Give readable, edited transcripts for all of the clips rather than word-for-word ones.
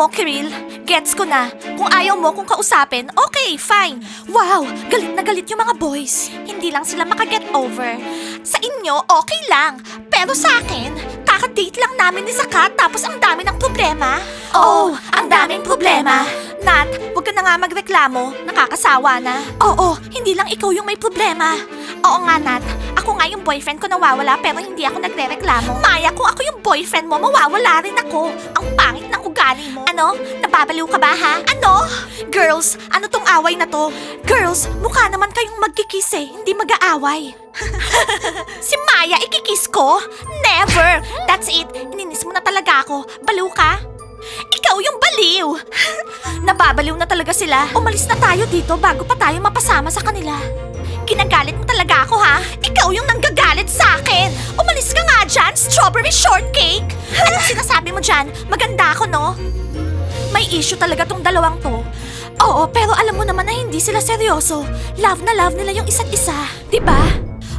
mo, Kiril, gets ko na. Kung ayaw mo kung kausapin, okay, fine. Wow, galit na galit yung mga boys. Hindi lang sila makaget over. Sa inyo, okay lang. Pero sa akin, kakadate lang namin ni Zakat tapos ang dami ng problema. Oh, ang daming problema. Nat, huwag ka na nga magreklamo. Nakakasawa na. Oo, hindi lang ikaw yung may problema. Oo nga, Nat. Ako nga yung boyfriend ko nawawala pero hindi ako nagrereklamo. Maya, kung ako yung boyfriend mo, mawawala rin ako. Ang pangit ng ugali mo. Ano? Nababaliw ka ba, ha? Ano? Girls, ano tong away na to? Girls, mukha naman kayong magkikiss eh, hindi mag-aaway. Si Maya, ikikiss ko? Never! That's it. Ininis mo na talaga ako. Baliw ka? Ikaw yung baliw! Nababaliw na talaga sila. Umalis na tayo dito bago pa tayo mapasama sa kanila. Ginagalit mo talaga ako, ha? Ikaw yung nanggagalit sa akin! Umalis ka nga dyan, strawberry shortcake! Anong sinasabi mo dyan? Maganda ako, no? May issue talaga tong dalawang to. Oo, pero alam mo naman na hindi sila seryoso. Love na love nila yung isa't isa. Diba?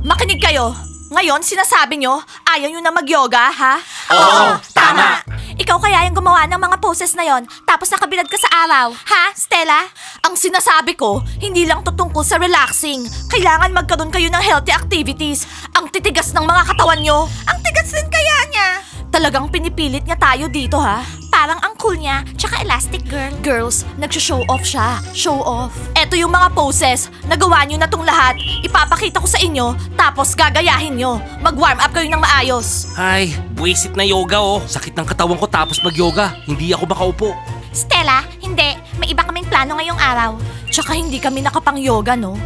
Makinig kayo. Ngayon, sinasabi nyo, ayaw nyo na mag-yoga, ha? Oo, tama. Ikaw kaya yung gumawa ng mga poses na yon, tapos nakabilad ka sa araw. Ha, Stella? Ang sinasabi ko, hindi lang to tungkol sa relaxing. Kailangan magkaroon kayo ng healthy activities. Ang titigas ng mga katawan nyo. Ang tigas din kaya niya. Talagang pinipilit niya tayo dito, ha? Parang ang cool niya, tsaka elastic girl. Girls, nagsho-show off siya. Show off. Eto yung mga poses. Nagawa niyo na tong lahat. Ipapakita ko sa inyo, tapos gagayahin nyo. Mag-warm up kayo ng maayos. Ay, buwisit na yoga oh. Sakit ng katawan ko tapos mag-yoga. Hindi ako makaupo. Stella, hindi. May iba kaming plano ngayong araw. Tsaka hindi kami nakapang-yoga, no?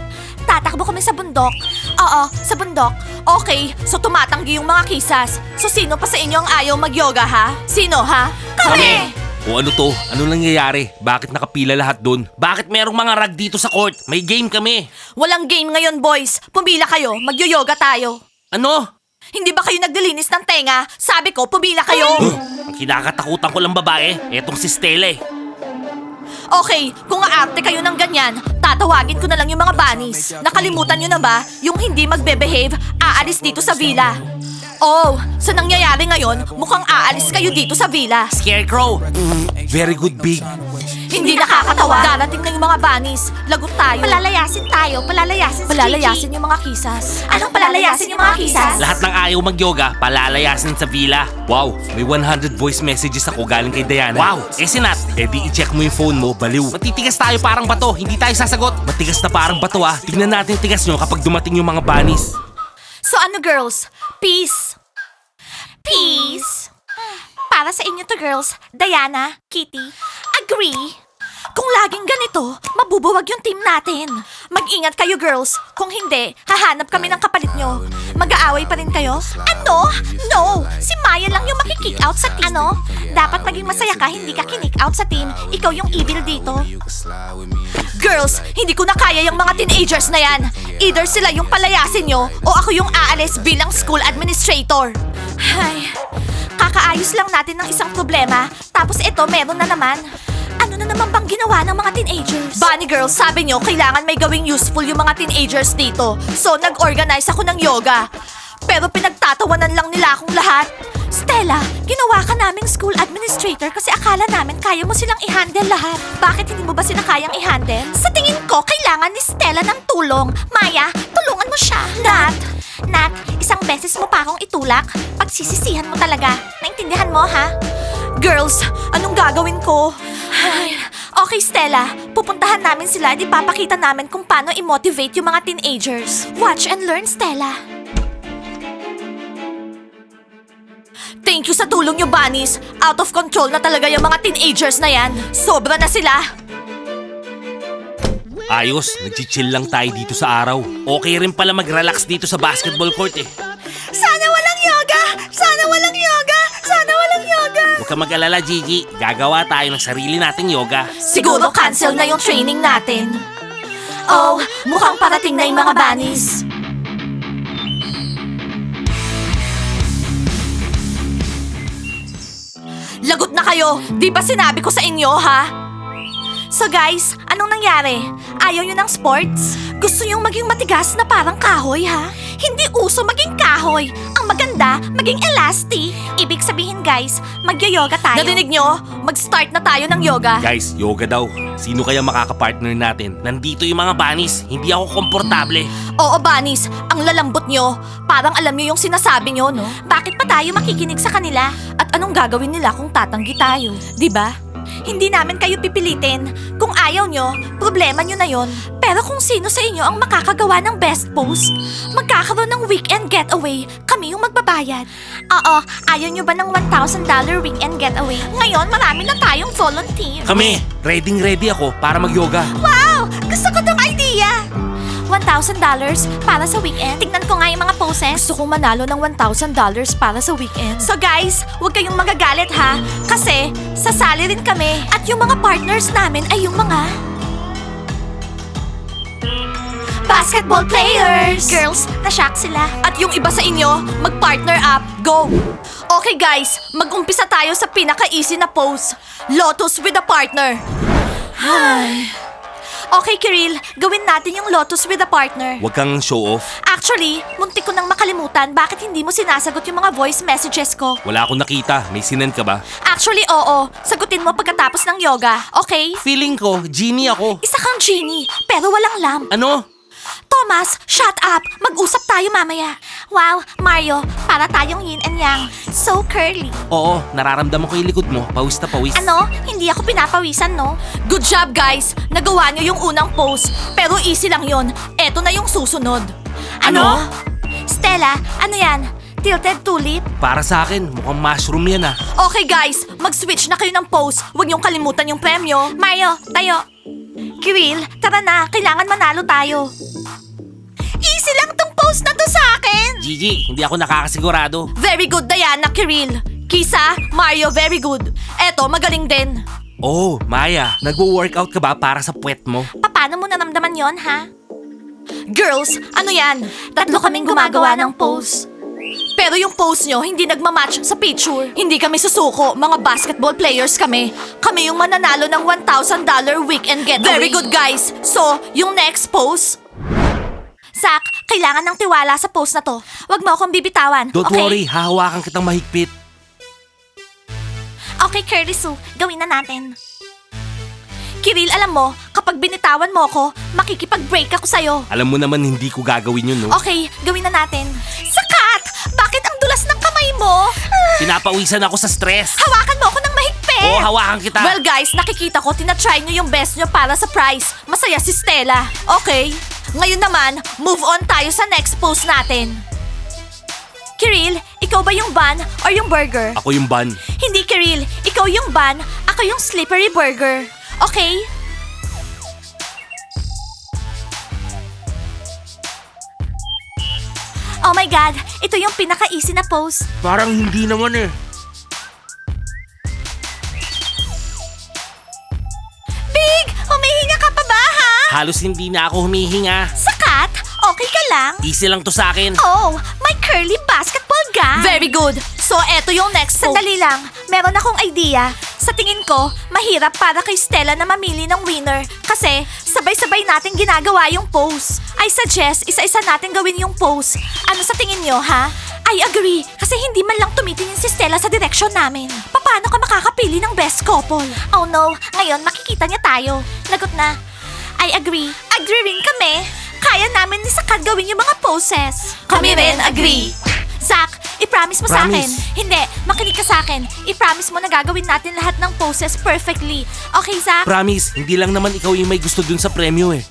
Tatakbo kami sa bundok. Oo, sa bundok. Okay, so tumatanggi yung mga kisas. So sino pa sa inyo ang ayaw mag-yoga, ha? Sino, ha? Kami! O ano to? Ano nangyayari? Bakit nakapila lahat doon? Bakit merong mga rag dito sa court? May game kami. Walang game ngayon, boys. Pumila kayo. Magyo-yoga tayo. Ano? Hindi ba kayo nagdilinis ng tenga? Sabi ko, pumila kayo. Ang kinakatakutan ko lang babae. Etong si Stella eh. Okay, kung aarte kayo ng ganyan, tatawagin ko na lang yung mga bunnies. Nakalimutan nyo na ba yung hindi magbe-behave, aalis dito sa villa? Oh, sa nangyayari ngayon, mukhang aalis kayo dito sa villa. Scarecrow. Very good, Big. Hindi nakakatawa. Darating na yung mga bunnies. Lagot tayo. Palalayasin tayo. Palalayasin yung mga kisas. Anong palalayasin yung mga kisas? Lahat ng ayaw mag-yoga, palalayasin sa villa. Wow, may 100 voice messages ako galing kay Diana. Wow, eh si Nat, eh di i-check mo yung phone mo, baliw. Matitigas tayo parang bato, hindi tayo sasagot. Matigas na parang bato ah. Tignan natin tigas nyo kapag dumating yung mga bunnies. So ano girls? Peace? Peace? Para sa inyo to girls, Diana, Kitty, agree? Kung laging ganito, mabubuwag yung team natin. Mag-ingat kayo girls. Kung hindi, hahanap kami ng kapalit nyo. Mag-aaway pa rin kayo? Ano? No! Si Maya lang yung makikick out sa team. Ano? Dapat maging masaya ka, hindi ka kick out sa team. Ikaw yung evil dito. Girls, hindi ko na kaya yung mga teenagers na yan. Either sila yung palayasin nyo o ako yung aalis bilang school administrator. Ay, kakaayos lang natin ng isang problema. Tapos ito, meron na naman. Ano na naman bang ginawa ng mga teenagers? Bunny girls, sabi nyo, kailangan may gawing useful yung mga teenagers dito. So, nag-organize ako ng yoga. Pero pinagtatawanan lang nila akong lahat. Stella, ginawa ka naming school administrator kasi akala namin kaya mo silang i-handle lahat. Bakit hindi mo ba sila kayang i-handle? Sa tingin ko, kailangan ni Stella ng tulong. Maya, tulungan mo siya. Nat, isang beses mo pa akong itulak. Pagsisisihan mo talaga. Naintindihan mo, ha? Girls, anong gagawin ko? Ay, okay, Stella. Pupuntahan namin sila at ipapakita namin kung paano i-motivate yung mga teenagers. Watch and learn, Stella. Thank you sa tulong nyo, bunnies. Out of control na talaga yung mga teenagers na yan. Sobra na sila. Ayos, nag-chill lang tayo dito sa araw. Okay rin pala mag-relax dito sa basketball court eh. Sana walang yoga! Sana walang yoga! Sana walang yoga! Huwag ka mag-alala, Gigi. Gagawa tayo ng sarili nating yoga. Siguro cancel na yung training natin. Oh, mukhang parating na yung mga bunnies. Lagot na kayo! Di ba sinabi ko sa inyo, ha? So guys, anong nangyari? Ayaw nyo ng sports? Gusto nyong maging matigas na parang kahoy, ha? Hindi uso maging kahoy. Ang maganda, maging elastic. Ibig sabihin guys, magyo-yoga tayo. Narinig nyo? mag-start na tayo ng yoga. Guys, yoga daw. Sino kaya makakapartner natin? Nandito yung mga bunnies. Hindi ako komportable. Oo, Bunnies, ang lalambot nyo. Parang alam nyo yung sinasabi nyo, no? Bakit pa tayo makikinig sa kanila? At anong gagawin nila kung tatanggi tayo? 'Di ba? Hindi namin kayo pipilitin. Kung ayaw nyo, problema nyo na yon. Pero kung sino sa inyo ang makakagawa ng best post, magkakaroon ng weekend getaway. Kami yung magbabayad. Oo, ayaw nyo ba ng $1,000 weekend getaway? Ngayon, marami na tayong volunteer. Kami, ready ako para mag-yoga. Wow! Gusto ko tong idea! $1,000 para sa weekend. Tignan ko nga yung mga poses. Gusto kong manalo ng $1,000 para sa weekend. So guys, huwag kayong magagalit ha. Kasi, sasali rin kami. At yung mga partners namin ay yung mga... basketball players! Girls, na-shock sila. At yung iba sa inyo, mag-partner up. Go! Okay guys, mag-umpisa tayo sa pinaka-easy na pose. Lotus with a partner. Hi. Okay, Kiril, gawin natin yung lotus with a partner. Huwag kang show off. Actually, muntik ko nang makalimutan bakit hindi mo sinasagot yung mga voice messages ko. Wala akong nakita. May sinend ka ba? Actually, oo. Sagutin mo pagkatapos ng yoga, okay? Feeling ko, genie ako. Isa kang genie, pero walang lamp. Ano? Thomas, shut up! Mag-usap tayo mamaya. Wow, Mario, para tayong yin and yang. So curly. Oo, nararamdaman ko yung likod mo. Pawis na pawis. Ano? Hindi ako pinapawisan, no? Good job, guys! Nagawa niyo yung unang pose. Pero easy lang yon. Eto na yung susunod. Ano? Stella, ano yan? Tilted tulip? Para sa akin, mukhang mushroom yan ah. Okay, guys. Mag-switch na kayo ng pose. Huwag niyong kalimutan yung premyo. Mario, tayo. Kiril, tara na. Kailangan manalo tayo. Easy lang tong pose na to sa akin. Gigi, hindi ako nakakasigurado. Very good, Diana, Kiril. Kisa, Mario, very good. Eto, magaling din. Oh, Maya, nagwo-workout ka ba para sa puwet mo? Paano mo naramdaman yon, ha? Girls, ano yan? Tatlo kaming gumagawa ng pose. Pero yung pose nyo hindi nagmamatch sa picture. Hindi kami susuko, mga basketball players kami. Kami yung mananalo ng $1,000 weekend getaway. Very good, guys. So, yung next pose... Zach, kailangan ng tiwala sa pose na to. Huwag mo akong bibitawan, Don't okay? worry, hahawakan kitang mahigpit. Okay, Curly Sue, gawin na natin. Kiril, alam mo, kapag binitawan mo ako, makikipag-break ako sa'yo. Alam mo naman hindi ko gagawin yun, no? Okay, gawin na natin. Sakat! Bakit ang dulas ng kamay mo? Pinapawisan ako sa stress. Hawakan mo ako ng mahigpit! Oo, hawakan kita. Well guys, nakikita ko, tinatry nyo yung best nyo para sa prize. Masaya si Stella. Okay, ngayon naman, move on tayo sa next pose natin. Kiril, ikaw ba yung bun or yung burger? Ako yung ban. Hindi, Kiril. Ikaw yung bun, ako yung slippery burger. Okay? Oh my God, ito yung pinaka-easy na pose. Parang hindi naman eh. Big, humihinga ka pa ba, ha? Halos hindi na ako humihinga. Sakat, okay ka lang? Easy lang to sa akin. Oh, my curly basketball guy. Very good. So, eto yung next pose. Sandali lang. Meron akong idea. Sa tingin ko, mahirap para kay Stella na mamili ng winner kasi sabay-sabay natin ginagawa yung pose. I suggest isa-isa natin gawin yung pose. Ano sa tingin nyo, ha? I agree, kasi hindi man lang tumitingin si Stella sa direksyon namin. Paano ka makakapili ng best couple? Oh no, ngayon makikita niya tayo. Lagot na. I agree. Agree rin kami. Kaya namin ni Sakat gawin yung mga poses. Kami rin, agree. Zach, i-promise mo sa akin. Promise. Hindi, makinig ka sa akin. I-promise mo na gagawin natin lahat ng poses perfectly. Okay, Zach? Promise, hindi lang naman ikaw yung may gusto dun sa premyo eh.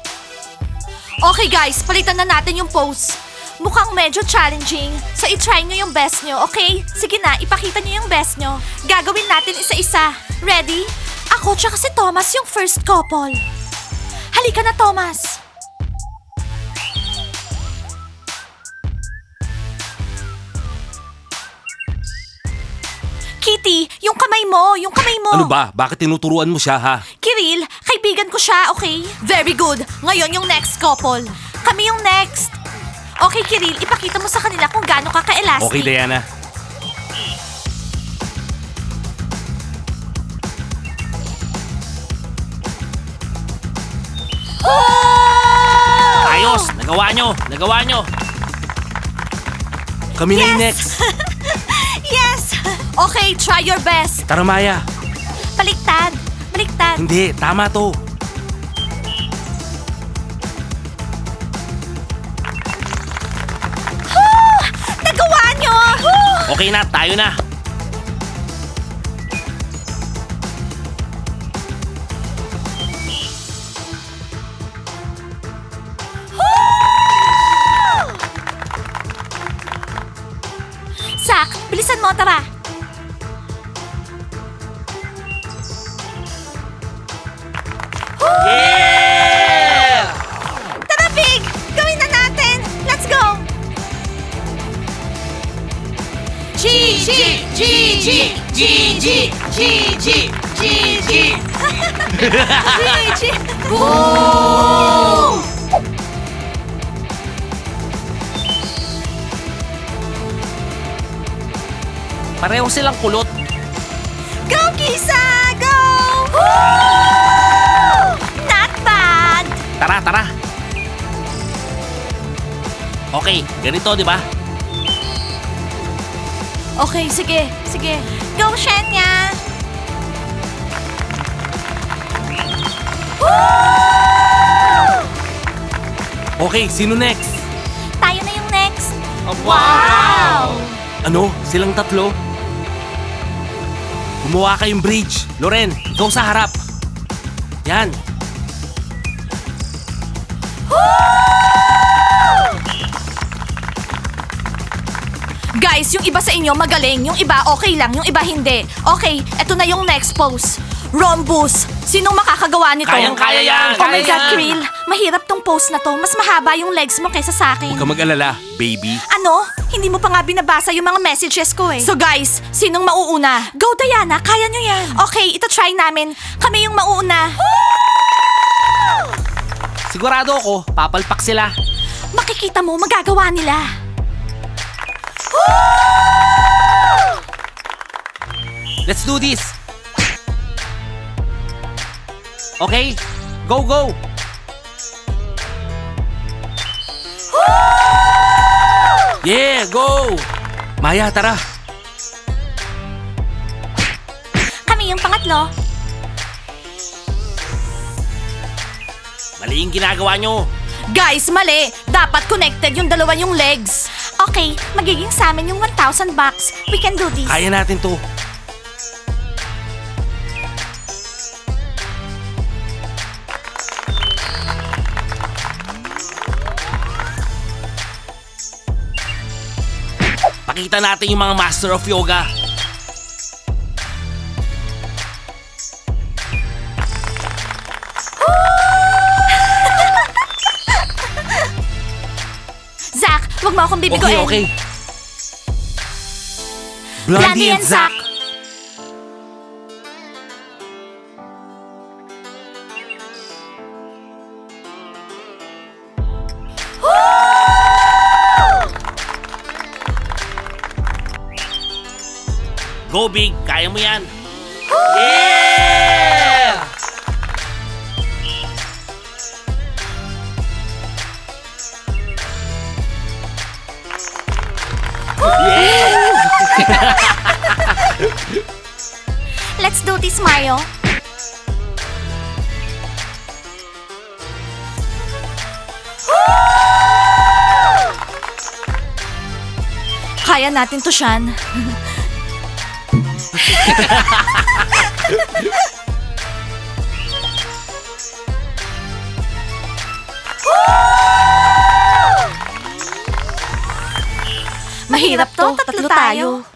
Okay guys, palitan na natin yung pose. Mukhang medyo challenging, so i-try nyo yung best nyo, okay? Sige na, ipakita nyo yung best nyo. Gagawin natin isa-isa. Ready? Ako tsaka si Thomas yung first couple. Halika na, Thomas. Kitty, yung kamay mo, yung kamay mo. Ano ba? Bakit tinuturuan mo siya ha? Kiril, kaibigan ko siya, okay? Very good. Ngayon yung next couple. Kami yung next. Okay, Kiril, ipakita mo sa kanila kung gaano ka ka-elastic. Okay, Diana. Ayos! Nagawa nyo! Nagawa nyo! Kami na yung next. Yes! Okay, try your best. Tara, Maya. Baliktad. Baliktad. Hindi, tama to. Nagawa nyo! Okay na, tayo na. Zach, bilisan mo, tara. Yeah! Tara, Big! Gawin na natin! Let's go! Gigi! Gigi! Gigi! Gigi! Gigi! Gigi! Boom! Pareho silang kulot. Go, Kisa! Go! Not bad! Tara, tara. Okay, ganito, di ba? Okay, sige. Sige. Go, Shenya! Okay, sino next? Tayo na yung next. Wow! Ano? Silang tatlo? Gumawa kayong bridge. Loren, ikaw sa harap. Yan. Guys, yung iba sa inyo magaling, yung iba okay lang, yung iba hindi. Okay, eto na yung next pose. Rhombus. Sinong makakagawa nito? Kayang-kaya yan! Oh my Kaya God, yan! Krill. Mahirap tong pose na to. Mas mahaba yung legs mo kaysa sa akin. Huwag ka mag-alala, baby. Ano? Hindi mo pa nga binabasa yung mga messages ko eh. So guys, sinong mauuna? Go Diana, kaya nyo yan. Okay, ito try namin. Kami yung mauuna. Sigurado ako, papalpak sila. Makikita mo, magagawa nila. Let's do this. Okay, go, go. Yeah, go. Maya, tara. Kami yung pangatlo. Mali yung ginagawa nyo. Guys, mali. Dapat connected yung dalawa yung legs. Okay, magiging sa amin yung 1,000 bucks. We can do this. Kaya natin to. Pakita natin yung mga master of yoga. Zach, wag mo akong bibigoin. Okay, okay. Blondie and Zach. Go big, kaya mo yan. Yeah! Let's do this, Mario. Kaya natin to, Shan. Mahirap to, tatlo tayo.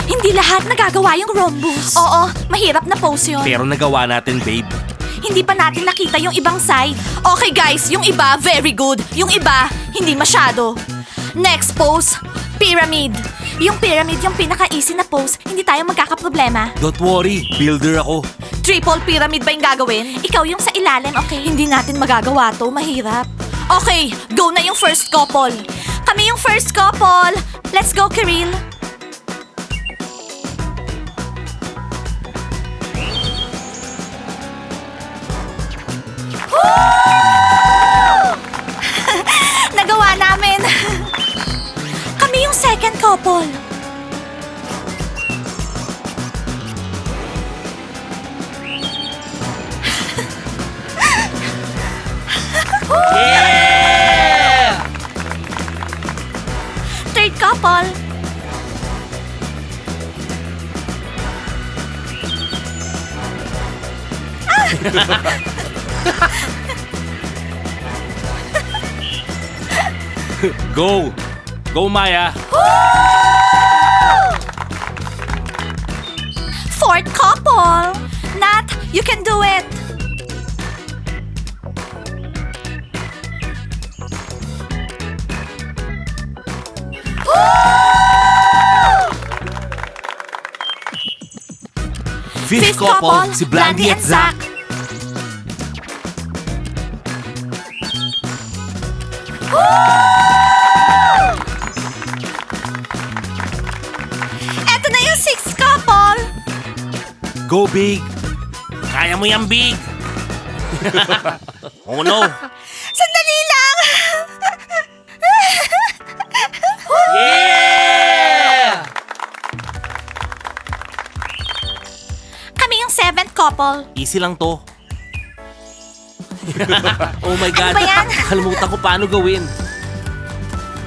Hindi lahat nagagawa yung rhombus. Oo, mahirap na pose yun. Pero nagawa natin, babe. Hindi pa natin nakita yung ibang side. Okay guys, yung iba, very good. Yung iba, hindi masyado. Next pose, pyramid. Yung pyramid yung pinaka-easy na pose, hindi tayo magkakaproblema. Don't worry, builder ako. Triple pyramid ba yung gagawin? Ikaw yung sa ilalim, okay? Hindi natin magagawa to, mahirap. Okay, go na yung first couple. Kami yung first couple. Let's go, Kiril. Nagawa namin. couple. Yeah! Third couple. Go! Go, Maya! Fourth couple. Nat, you can do it. Fifth couple, si Blandy at Zach. Eto na yung sixth couple. Go, Big! Kaya mo yan, Big! Oh no! Sandali lang. Yeah! Kami yung seventh couple. Easy lang to. Oh my God! Ano ba yan? Kalimutan ko paano gawin.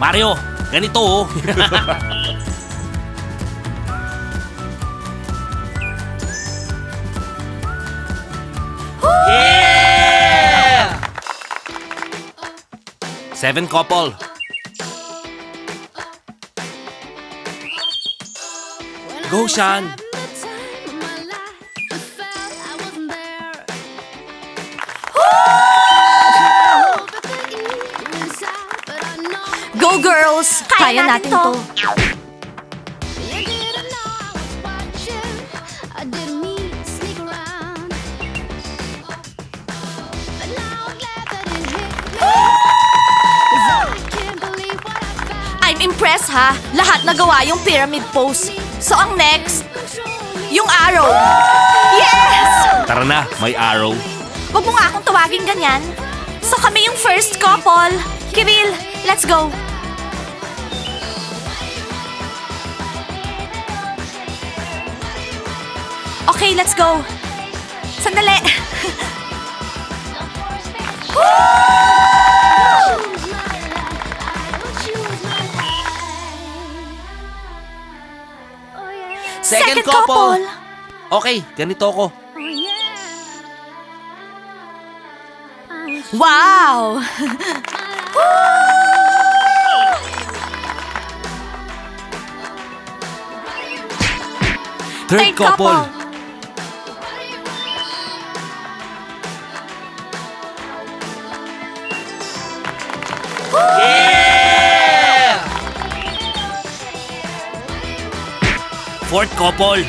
Mario, ganito oh. Yeah! Seven couple. Go, Sean. Go girls! Kaya natin to. I'm impressed ha. Lahat nagawa yung pyramid pose. So ang next, yung arrow. Yes! Tara na, may arrow. Huwag mo nga akong tawagin ganyan. So kami yung first couple. Kiril, let's go. Okay, let's go. Sandali. Second couple. Okay, ganito ako. Wow! Third couple. Yeah! Fourth couple.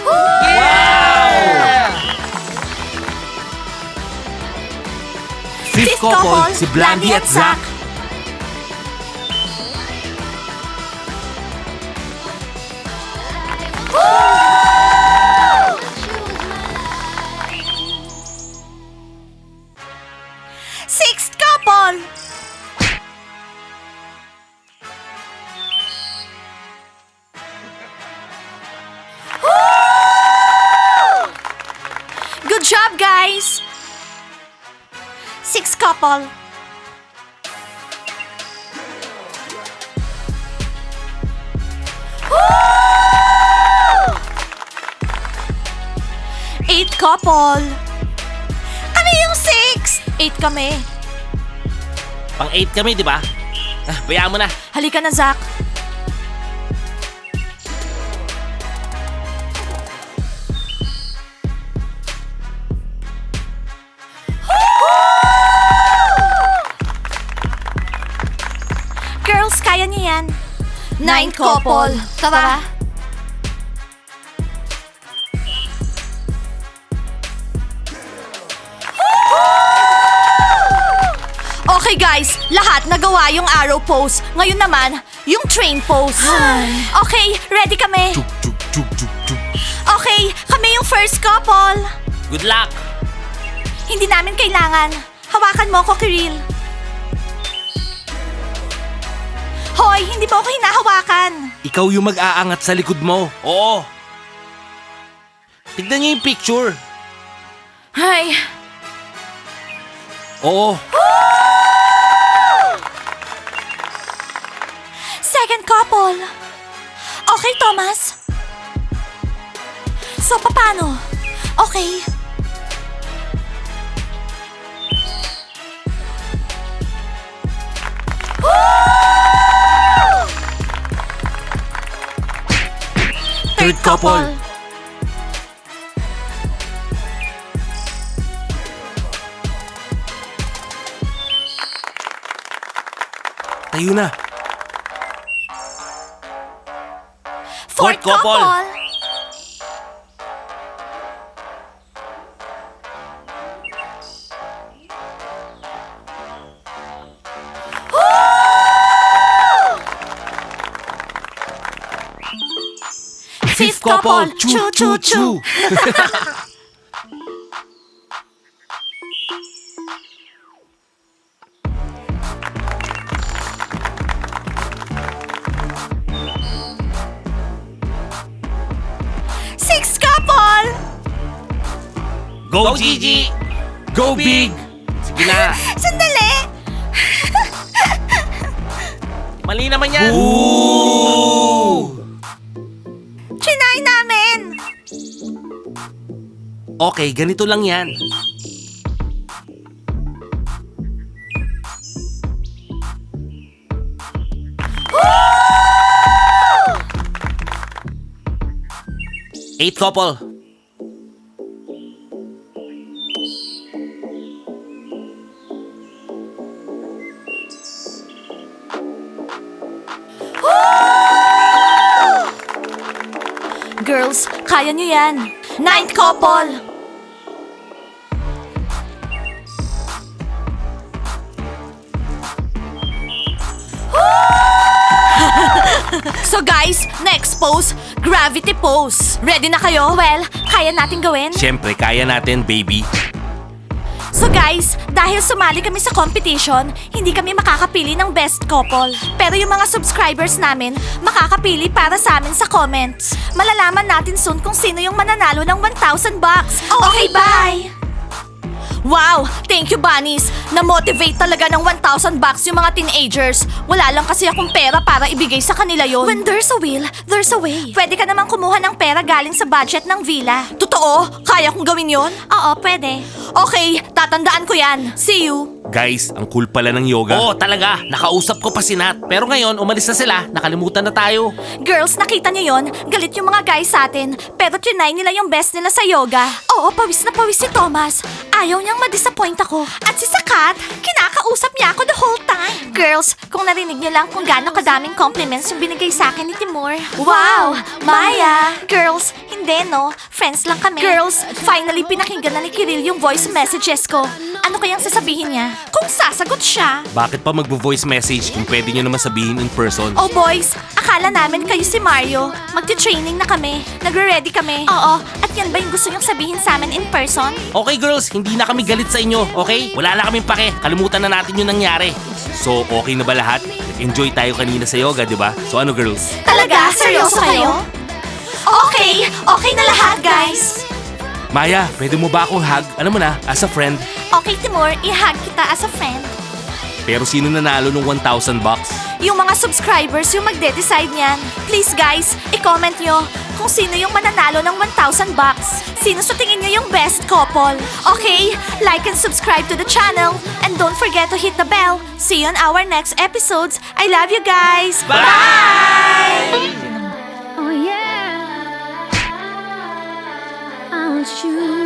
Wow! Fifth couple, si Blandy at Zach. Sixth couple. Good job, guys. Sixth couple. Eighth couple. Kami yung six. Eight kami. Pang 8 kami, di ba? Bayaan mo na. Halika na, Zach. Girls, kaya niyo yan. Nine couple. Tara. Okay guys, lahat nagawa yung arrow pose. Ngayon naman, yung train pose. Okay, ready kami. Chuk, chuk, chuk, chuk, chuk. Okay, kami yung first couple. Good luck! Hindi namin kailangan. Hawakan mo ko, Kiril. Hoy, hindi mo ako hinahawakan. Ikaw yung mag-aangat sa likod mo. Oo. Tignan niyo yung picture. Ay. Oo. Second couple. Okay, Thomas. So, paano? Okay. Third couple. Tayo na. Fourth Fourth couple. couple. Fifth couple. Choo, choo, choo. Sixth couple. Go, Gigi! Go big! Sige na. Sandali. Mali naman yan. Trinay namin. Okay, ganito lang yan. Eighth couple. Girls, kaya nyo yan. Ninth couple. So guys, next pose, gravity pose. Ready na kayo? Well, kaya natin gawin. Siyempre, kaya natin, baby. So guys, dahil sumali kami sa competition, hindi kami makakapili ng best couple. Pero yung mga subscribers namin, makakapili para sa amin sa comments. Malalaman natin soon kung sino yung mananalo ng 1,000 bucks. Okay, bye! Wow! Thank you, Bunnies! Na-motivate talaga ng 1,000 bucks yung mga teenagers. Wala lang kasi akong pera para ibigay sa kanila yon. When there's a will, there's a way. Pwede ka naman kumuha ng pera galing sa budget ng villa. Totoo? Kaya kong gawin yon? Oo, pwede. Okay, tatandaan ko yan. See you! Guys, ang cool pala ng yoga. Oo, talaga. Nakausap ko pa si Nat. Pero ngayon, umalis na sila. Nakalimutan na tayo. Girls, nakita niyo yon? Galit yung mga guys sa atin. Pero trinay nila yung best nila sa yoga. Oo, pawis na pawis si Thomas. Ayaw niyang ma-disappoint ako. At si Sakat, kinakausap niya ako the whole time. Girls, kung narinig niyo lang kung gaano kadaming compliments yung binigay sa akin ni Timur. Wow! Maya! Girls, hindi no. Friends lang kami. Girls, finally pinakinggan na ni Kiril yung voice messages ko. Ano kayang sasabihin niya? Kung sasagot siya. Bakit pa magvo-voice message kung pwede nyo naman sabihin in person? Oh boys, akala namin kayo si Mario. Magti-training na kami. Nagre-ready kami. Oo, at yan ba yung gusto niyong sabihin sa amin in person? Okay girls, hindi na kami galit sa inyo, okay? Wala na kaming pake. Kalimutan na natin yung nangyari. So, okay na ba lahat? Nag-enjoy tayo kanina sa yoga, di ba? So ano girls? Talaga? Seryoso kayo? Okay, okay na lahat guys. Maya, pwede mo ba akong hug? Ano mo na, as a friend? Okay Timur, i-hug kita as a friend. Pero sino nanalo ng 1,000 bucks? Yung mga subscribers yung magde-decide niyan. Please guys, i-comment nyo kung sino yung mananalo ng 1,000 bucks. Sino sa tingin nyo yung best couple? Okay, like and subscribe to the channel. And don't forget to hit the bell. See you on our next episodes. I love you guys. Bye! Oh yeah, I'll choose.